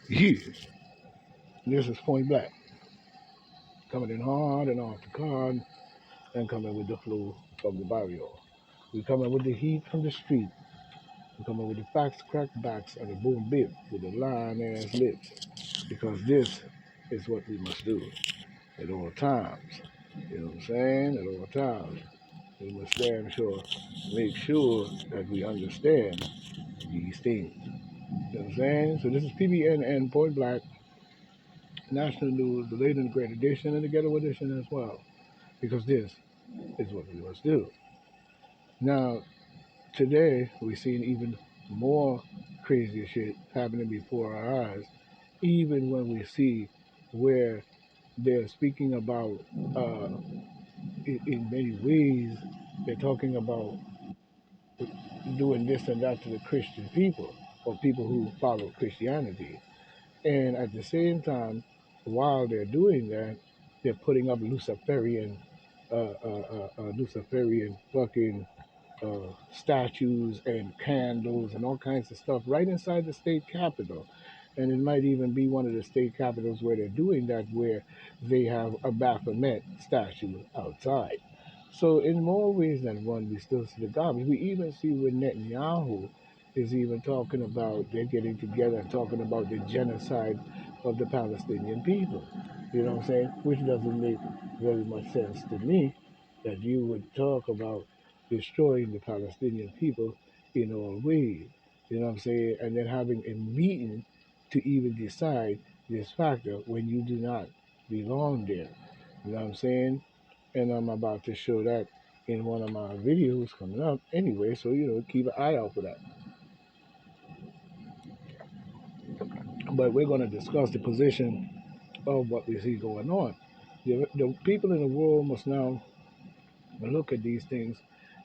years. This is point black, coming in hard and off the card, and coming with the flow of the barrio. We coming with the heat from the street. We coming with the facts, crackbacks, and the boom bip with the line ass lips. Because this is what we must do at all times. You know what I'm saying? At all times. We must damn sure make sure that we understand these things. You know what I'm saying? So this is PBNN Point Black, National News, the late and the great edition, and the ghetto edition as well. Because this is what we must do. Now, today, we're seeing even more crazy shit happening before our eyes, even when we see where they're speaking about, uh, in many ways, they're talking about doing this and that to the Christian people or people who follow Christianity. And at the same time, while they're doing that, they're putting up Luciferian fucking statues and candles and all kinds of stuff right inside the state capitol. And it might even be one of the state capitals where they're doing that, where they have a Baphomet statue outside. So in more ways than one, we still see the garbage. We even see where Netanyahu is even talking about they're getting together and talking about the genocide of the Palestinian people. You know what I'm saying? Which doesn't make very much sense to me that you would talk about destroying the Palestinian people in all ways. You know what I'm saying? And then having a meeting to even decide this factor when you do not belong there. You know what I'm saying? And I'm about to show that in one of my videos coming up anyway, so keep an eye out for that. But we're going to discuss the position of what we see going on. The people in the world must now look at these things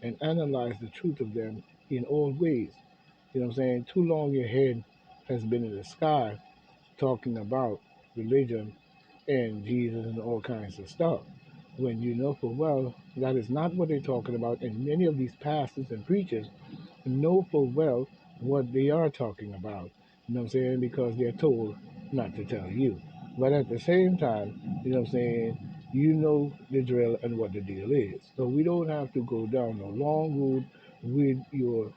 and analyze the truth of them in all ways. You know what I'm saying? Too long your head has been in the sky talking about religion and Jesus and all kinds of stuff. When you know for well that is not what they're talking about, and many of these pastors and preachers know full well what they are talking about. You know what I'm saying? Because they're told not to tell you. But at the same time, you know what I'm saying, you know the drill and what the deal is. So we don't have to go down a long road with your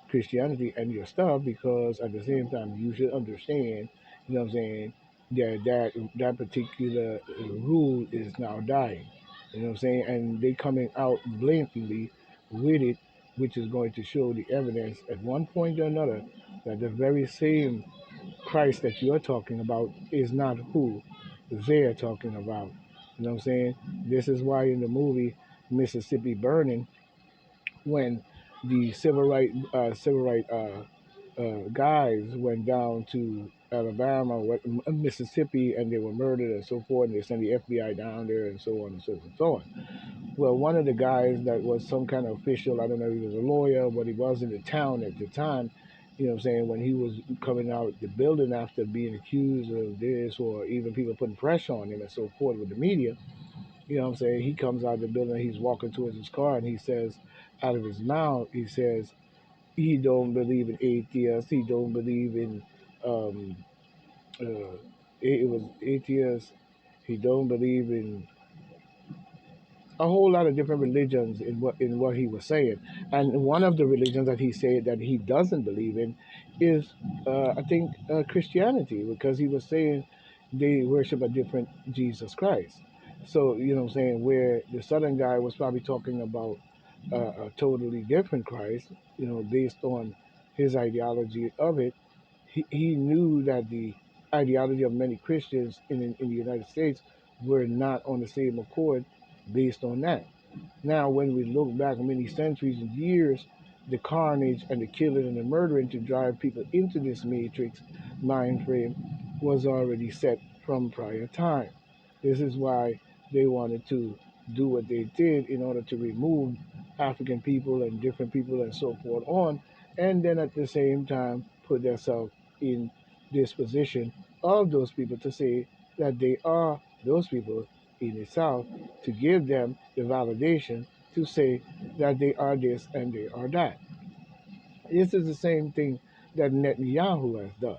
Christianity and your stuff, because at the same time you should understand, you know what I'm saying, that particular rule is now dying. You know what I'm saying? And they coming out blatantly with it, which is going to show the evidence at one point or another that the very same Christ that you're talking about is not who they're talking about. You know what I'm saying? This is why in the movie Mississippi Burning, when the civil right guys went down to Alabama, Mississippi, and they were murdered and so forth, and they sent the FBI down there and so on and so forth and so on. Well, one of the guys that was some kind of official, I don't know if he was a lawyer, but he was in the town at the time, you know what I'm saying, when he was coming out the building after being accused of this, or even people putting pressure on him and so forth with the media, you know what I'm saying, he comes out of the building, he's walking towards his car, and he says, out of his mouth, he says, he don't believe in atheists, he don't believe in, um, uh, it was atheists, he don't believe in a whole lot of different religions in what he was saying. And one of the religions that he said that he doesn't believe in is, I think, Christianity, because he was saying they worship a different Jesus Christ. So, you know what I'm saying, where the southern guy was probably talking about a totally different Christ, based on his ideology of it. He knew that the ideology of many Christians in the United States were not on the same accord based on that. Now, when we look back many centuries and years, the carnage and the killing and the murdering to drive people into this matrix mind frame was already set from prior time. This is why they wanted to do what they did in order to remove African people and different people and so forth on, and then at the same time put themselves in this position of those people to say that they are those people in the South, to give them the validation to say that they are this and they are that. This is the same thing that Netanyahu has done.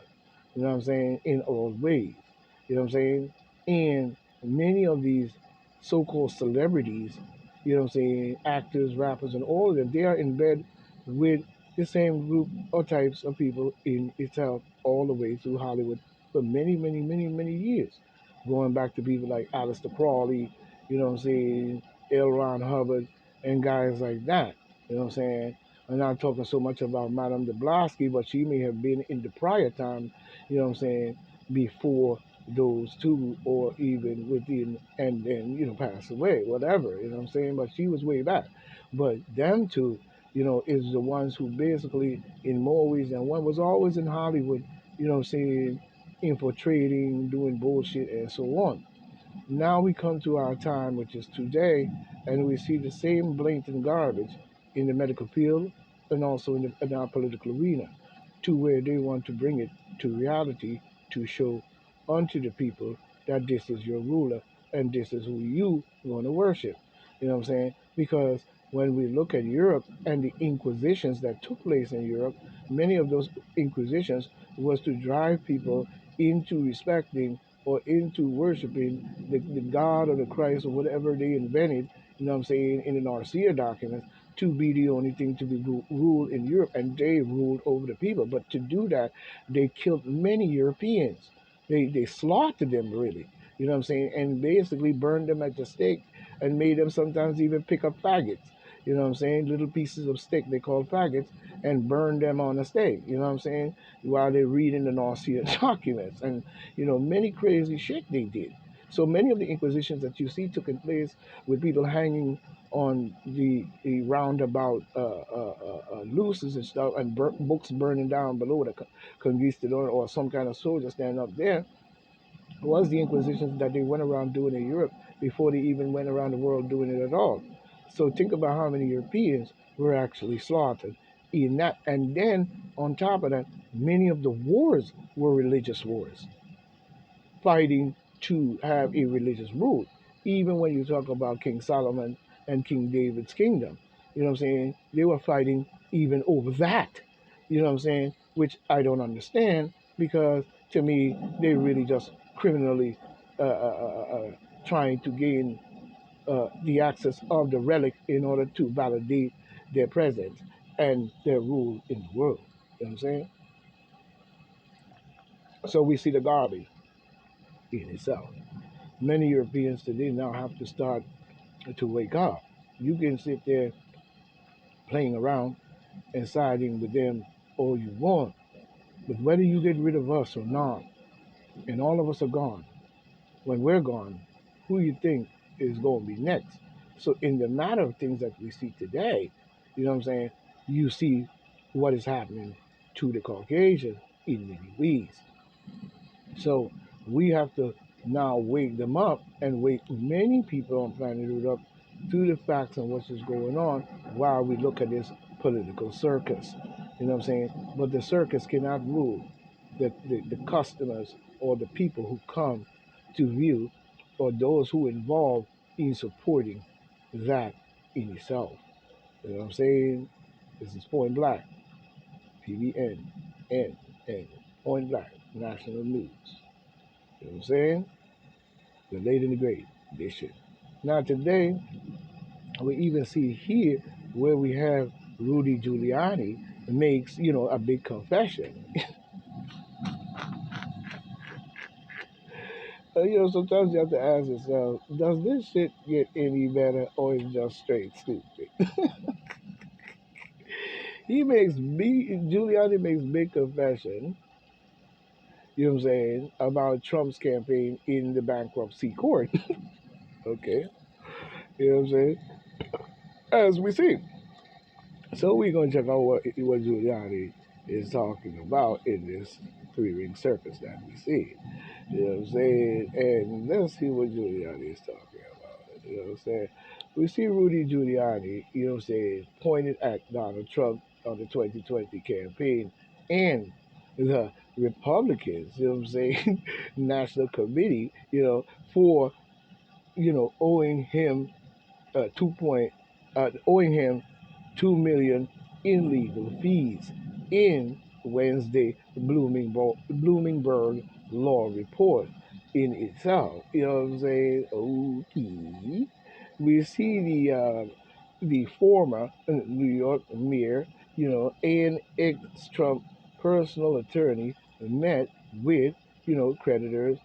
you know what I'm saying, in all ways. You know what I'm saying? And many of these so-called celebrities, you know what I'm saying, actors, rappers, and all of them, they are in bed with the same group or types of people in itself all the way through Hollywood for many, many, many, many years. Going back to people like Aleister Crowley, you know what I'm saying, L. Ron Hubbard, and guys like that. You know what I'm saying? I'm not talking so much about Madame de Blonsky, but she may have been in the prior time, you know what I'm saying, before those two or even within and then, pass away, whatever, you know what I'm saying? But she was way back. But them two, is the ones who basically, in more ways than one, was always in Hollywood, you know what I'm saying, infiltrating, doing bullshit, and so on. Now we come to our time, which is today, and we see the same blatant garbage in the medical field and also in our political arena, to where they want to bring it to reality to show unto the people that this is your ruler and this is who you want to worship. You know what I'm saying? Because when we look at Europe and the inquisitions that took place in Europe, many of those inquisitions was to drive people into respecting or into worshiping the God or the Christ or whatever they invented, you know what I'm saying, in the Narcia documents to be the only thing to be ruled in Europe. And they ruled over the people. But to do that, they killed many Europeans. They slaughtered them, really. You know what I'm saying? And basically burned them at the stake and made them sometimes even pick up faggots. You know what I'm saying? Little pieces of stick they call faggots and burn them on the stake. You know what I'm saying? While they're reading the Narcia documents. And, many crazy shit they did. So many of the inquisitions that you see took place with people hanging on the roundabout luces and stuff, and books burning down below the conquistador or some kind of soldier standing up there, was the inquisitions that they went around doing in Europe before they even went around the world doing it at all. So think about how many Europeans were actually slaughtered in that. And then on top of that, many of the wars were religious wars, fighting to have a religious rule. Even when you talk about King Solomon and King David's kingdom, you know what I'm saying? They were fighting even over that, you know what I'm saying? Which I don't understand, because to me, they really just criminally trying to gain the access of the relic in order to validate their presence and their rule in the world. You know what I'm saying? So we see the garbage in itself. Many Europeans today now have to start to wake up. You can sit there playing around and siding with them all you want, but whether you get rid of us or not, and all of us are gone, when we're gone, who you think is going to be next? So in the matter of things that we see today, you know what I'm saying, you see what is happening to the Caucasian in many ways. So we have to now wake them up and wake many people on planet Earth up to the facts and what's just going on while we look at this political circus. You know what I'm saying? But the circus cannot rule the customers or the people who come to view or those who involved in supporting that in itself. You know what I'm saying? This is Point Black, PBN, N, Point Black, National News. You know what I'm saying? The late and the great. This shit. Now today, we even see here where we have Rudy Giuliani makes, a big confession. Sometimes you have to ask yourself, does this shit get any better or is it just straight stupid? Giuliani makes big confession, you know what I'm saying, about Trump's campaign in the bankruptcy court. Okay. You know what I'm saying? As we see. So we're gonna check out what Giuliani is talking about in this three-ring circus that we see. You know what I'm saying? And let's see what Giuliani is talking about. You know what I'm saying? We see Rudy Giuliani, you know what I'm saying, pointed at Donald Trump on the 2020 campaign and the Republicans, you know what I'm saying, National Committee, for, owing him 2 million in legal fees in Wednesday Bloomingburg Law Report in itself. You know what I'm saying? Okay. We see the former New York mayor, and ex-Trump personal attorney met with, creditors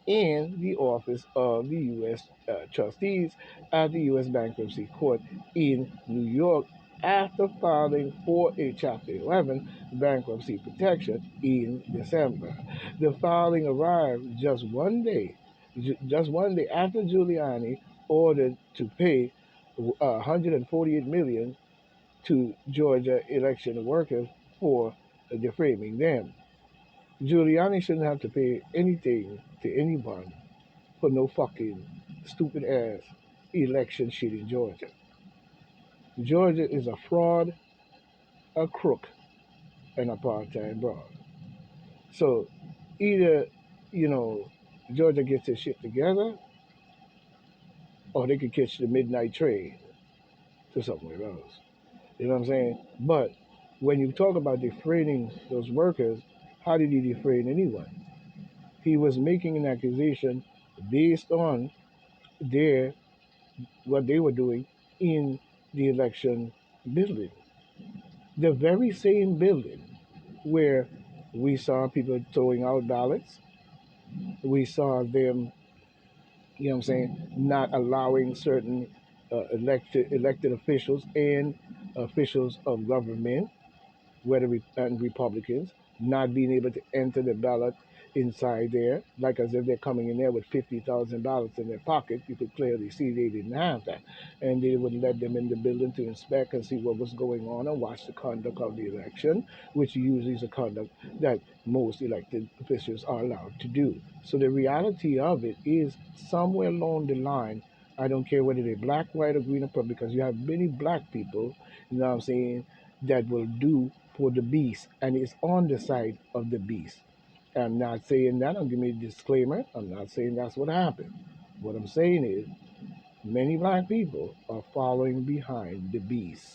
and the office of the U.S. Trustees at the U.S. Bankruptcy Court in New York after filing for a Chapter 11 bankruptcy protection in December. The filing arrived just one day after Giuliani ordered to pay 148 million to Georgia election workers for defaming them. Giuliani shouldn't have to pay anything to anyone for no fucking stupid ass election shit in Georgia. Georgia is a fraud, a crook, and a part-time broad. So either, you know, Georgia gets its shit together, or they could catch the midnight train to somewhere else. You know what I'm saying? But when you talk about defrauding those workers, how did he defraud anyone? He was making an accusation based on their what they were doing in the election building. The very same building where we saw people throwing out ballots, we saw them, not allowing certain elected officials and officials of government, whether and Republicans, not being able to enter the ballot inside there, like as if they're coming in there with 50,000 ballots in their pocket. You could clearly see they didn't have that. And they would let them in the building to inspect and see what was going on and watch the conduct of the election, which usually is a conduct that most elected officials are allowed to do. So the reality of it is somewhere along the line, I don't care whether they're black, white, or green or purple, because you have many black people, you know what I'm saying, that will do for the beast and is on the side of the beast. I'm not saying that. I'm giving a disclaimer. I'm not saying that's what happened. What I'm saying is many black people are following behind the beast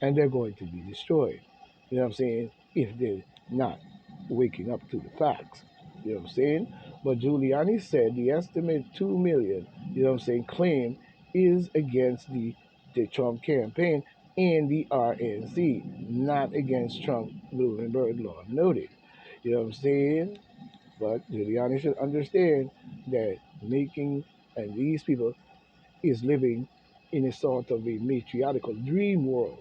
and they're going to be destroyed. You know what I'm saying? If they're not waking up to the facts. You know what I'm saying? But Giuliani said the estimate 2 million, claim is against the Trump campaign and the RNC, not against Trump, Bloomberg Law noted. You know what I'm saying? But Giuliani should understand that making and these people is living in a sort of a matriarchal dream world.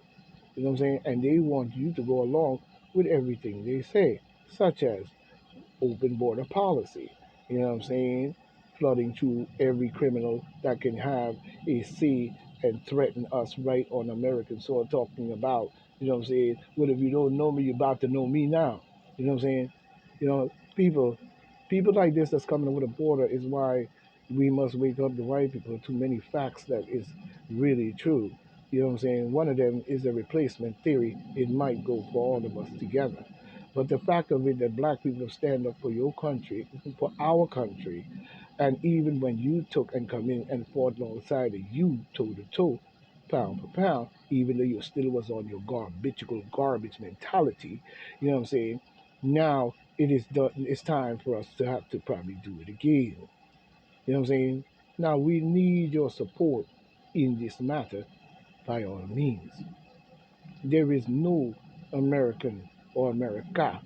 You know what I'm saying? And they want you to go along with everything they say, such as open border policy. You know what I'm saying? Flooding to every criminal that can have a say and threaten us right on American soil, talking about, what I'm saying? Well, if you don't know me, you're about to know me now. You know what I'm saying? People like this that's coming over the border is why we must wake up the white people to many facts that is really true. You know what I'm saying? One of them is a replacement theory. It might go for all of us together. But the fact of it that black people stand up for your country, for our country, and even when you took and come in and fought alongside of you toe to toe, pound for pound, even though you still was on your garbage mentality, you know what I'm saying? Now it's time for us to have to probably do it again. You know what I'm saying? Now we need your support in this matter by all means. There is no American or America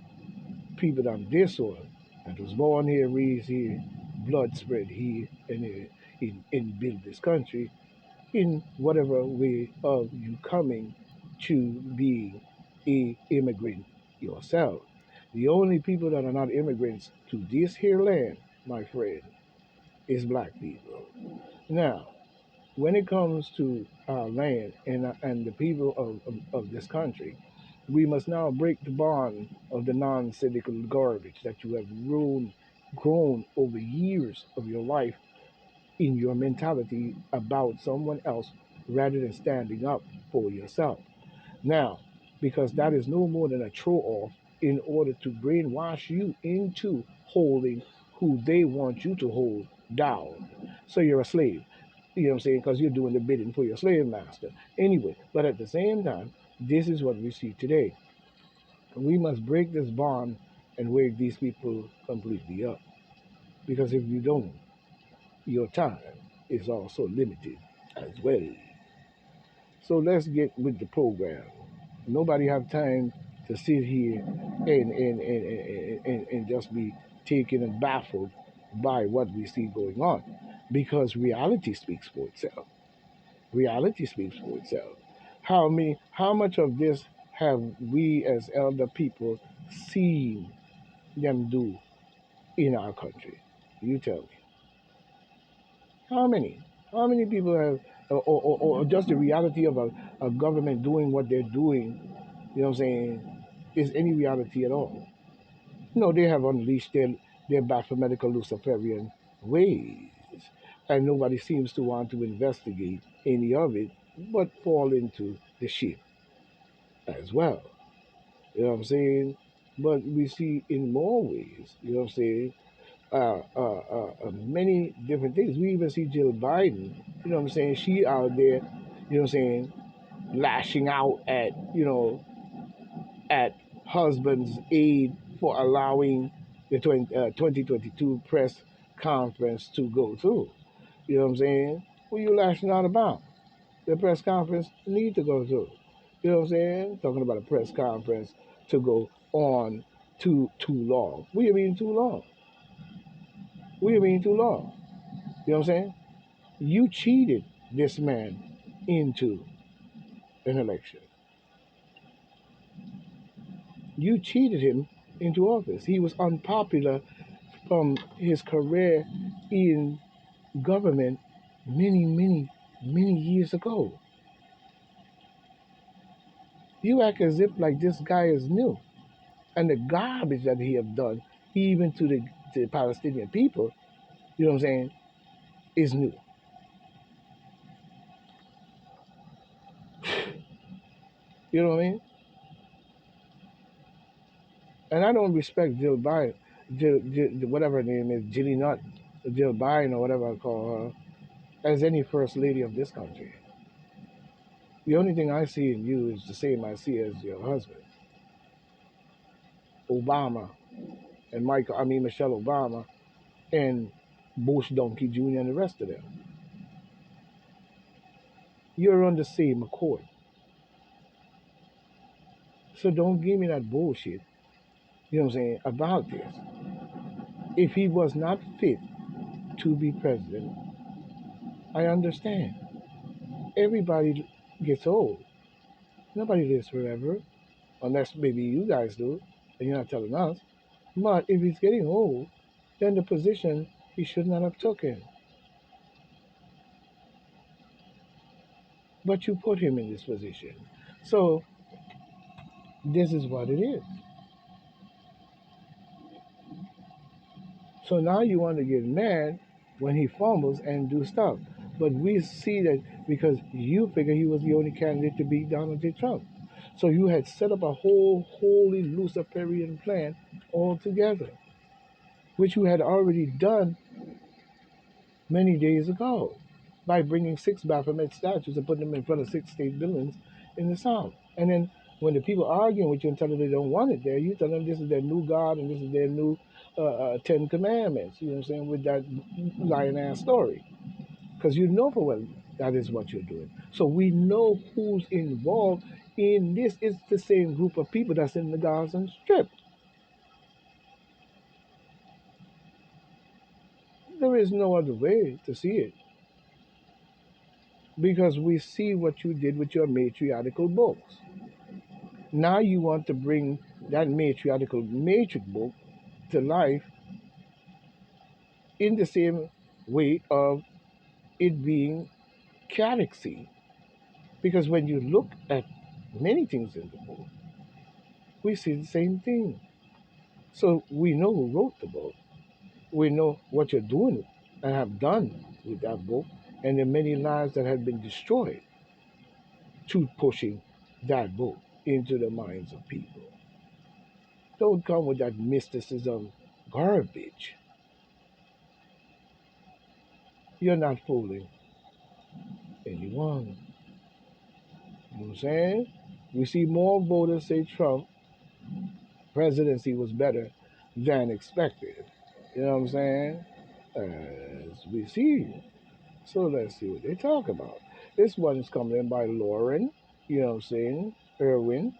people on this soil that was born here, raised here, blood spread here, and build this country in whatever way of you coming to being a immigrant yourself. The only people that are not immigrants to this here land, my friend, is black people. Now, when it comes to our land and the people of this country, we must now break the bond of the non-cynical garbage that you have grown over years of your life in your mentality about someone else rather than standing up for yourself. Now, because that is no more than a throw off in order to brainwash you into holding who they want you to hold down. So you're a slave. You know what I'm saying? Because you're doing the bidding for your slave master. Anyway, but at the same time, this is what we see today. We must break this bond and wake these people completely up. Because if you don't, your time is also limited as well. So let's get with the program. Nobody have time to sit here and just be taken and baffled by what we see going on. Because reality speaks for itself. Reality speaks for itself. How much of this have we as elder people seen them do in our country? You tell me. How many? How many people have, or just the reality of a government doing what they're doing, you know what I'm saying, is any reality at all? No, they have unleashed their mathematical Luciferian ways. And nobody seems to want to investigate any of it, but fall into the shit as well. You know what I'm saying? But we see in more ways, you know what I'm saying, many different things. We even see Jill Biden, you know what I'm saying, she out there, you know what I'm saying, lashing out at, at husband's aid for allowing the 2022 press conference to go through. You know what I'm saying? What are you lashing out about? The press conference need to go through. You know what I'm saying? Talking about a press conference to go on too long. What do you mean too long? What do you mean too long? You know what I'm saying? You cheated this man into an election. You cheated him into office. He was unpopular from his career in government many years ago. You act as if like this guy is new. And the garbage that he have done, even to the Palestinian people, you know what I'm saying, is new. You know what I mean? And I don't respect Jill Biden, whatever her name is, Jilly Nutt, Jill Biden or whatever I call her, as any first lady of this country. The only thing I see in you is the same I see as your husband, Obama, and Michelle Obama, and Bush Donkey Jr. and the rest of them. You're on the same accord. So don't give me that bullshit, you know what I'm saying, about this. If he was not fit to be president, I understand. Everybody gets old. Nobody lives forever, unless maybe you guys do, and you're not telling us. But if he's getting old, then the position he should not have taken. But you put him in this position. So this is what it is. So now you want to get mad when he fumbles and do stuff. But we see that because you figure he was the only candidate to beat Donald J. Trump. So you had set up a whole holy Luciferian plan altogether, which you had already done many days ago by bringing six Baphomet statues and putting them in front of six state buildings in the South. And then when the people arguing with you and tell them they don't want it there, you tell them this is their new God and this is their new Ten Commandments. You know what I'm saying? With that lion ass story. Because you know for well that is what you're doing. So we know who's involved in this. It's the same group of people that's in the Gaza Strip. There is no other way to see it. Because we see what you did with your matriarchal books. Now you want to bring that matriarchal matrix book to life in the same way of it being galaxy. Because when you look at many things in the book, we see the same thing. So we know who wrote the book. We know what you're doing and have done with that book and the many lives that have been destroyed to pushing that book into the minds of people. Don't come with that mysticism garbage. You're not fooling anyone. You know what I'm saying? We see more voters say Trump Presidency was better than expected. You know what I'm saying? As we see. So let's see what they talk about. This one is coming in by Lauren, you know what I'm saying? Irwin,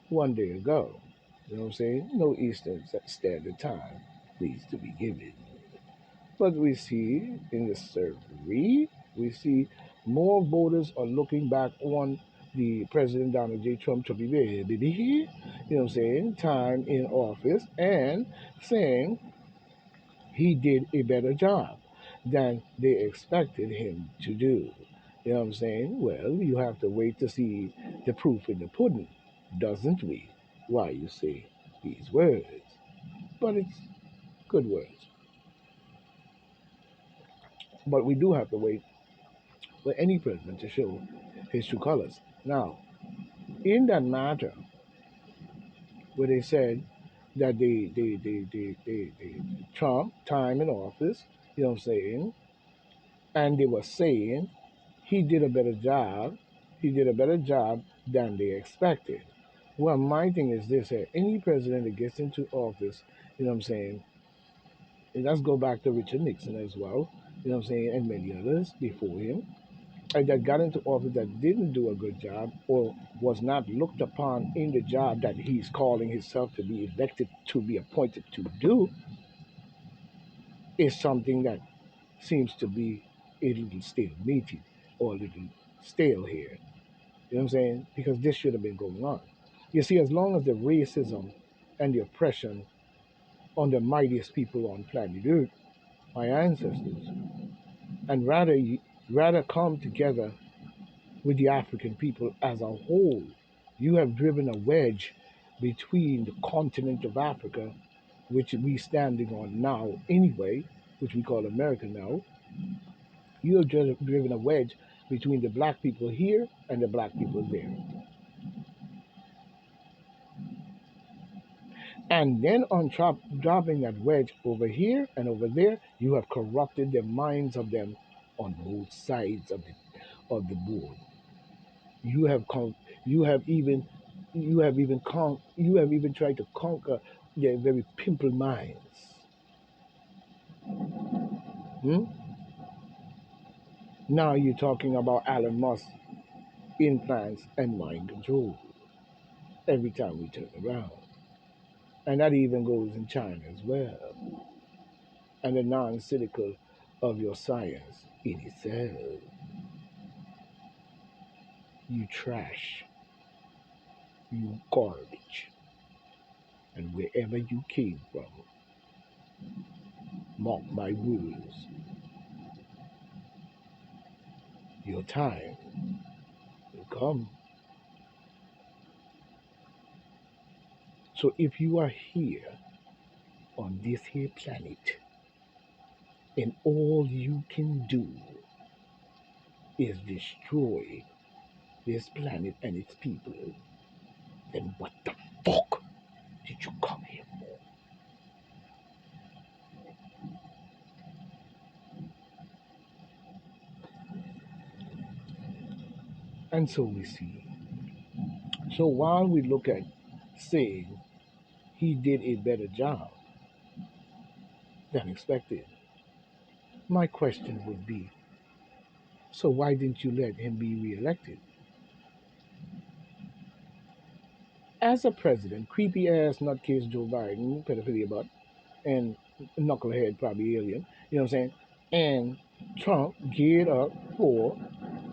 one day ago. You know what I'm saying? No Eastern Standard Time needs to be given. But we see in the survey, we see more voters are looking back on the President Donald J. Trump to be baby, you know what I'm saying, time in office and saying he did a better job than they expected him to do. You know what I'm saying? Well, you have to wait to see the proof in the pudding, doesn't we? Why you say these words. But it's good words. But we do have to wait for any president to show his true colors. Now, in that matter, where they said that they Trump time in office, you know what I'm saying, and they were saying he did a better job. He did a better job than they expected. Well, my thing is this: any president that gets into office, you know what I'm saying, and let's go back to Richard Nixon as well, you know what I'm saying, and many others before him, and that got into office that didn't do a good job or was not looked upon in the job that he's calling himself to be elected to be appointed to do, is something that seems to be a little stalemated or a little stale here. You know what I'm saying? Because this should have been going on. You see, as long as the racism and the oppression on the mightiest people on planet Earth, my ancestors, and rather come together with the African people as a whole, you have driven a wedge between the continent of Africa, which we standing on now anyway, which we call America now. You have driven a wedge between the black people here and the black people there. And then on top, dropping that wedge over here and over there, you have corrupted the minds of them on both sides of the board. You have you have even you have even tried to conquer their very pimple minds. Hmm? Now you're talking about Elon Musk implants and mind control every time we turn around. And that even goes in China as well. And the non-cynical of your science in itself. You trash, you garbage. And wherever you came from, mark my words, your time will come. So if you are here on this here planet and all you can do is destroy this planet and its people, then what the fuck did you come here for? And so we see. So while we look at saying he did a better job than expected, my question would be, so why didn't you let him be reelected? As a president, creepy ass nutcase Joe Biden, pedophilia butt, and knucklehead probably alien, you know what I'm saying? And Trump geared up for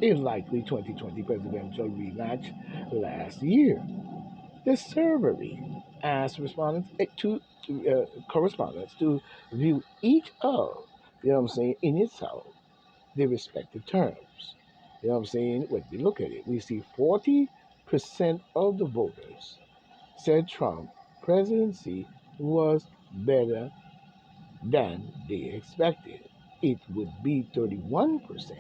a likely 2020 presidential rematch last year. The survey asked respondents correspondents to view each of, you know what I'm saying, in itself, their respective terms. You know what I'm saying? When we look at it, we see 40% of the voters said Trump presidency was better than they expected. It would be 31%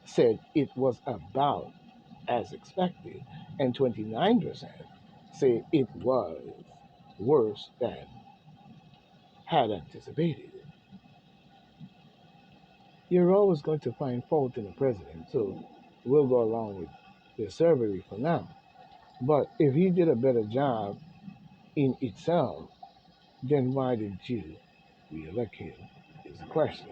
said it was about as expected, and 29% said it was worse than had anticipated. You're always going to find fault in the president, so we'll go along with the survey for now. But if he did a better job in itself, then why did you reelect him? Is the question.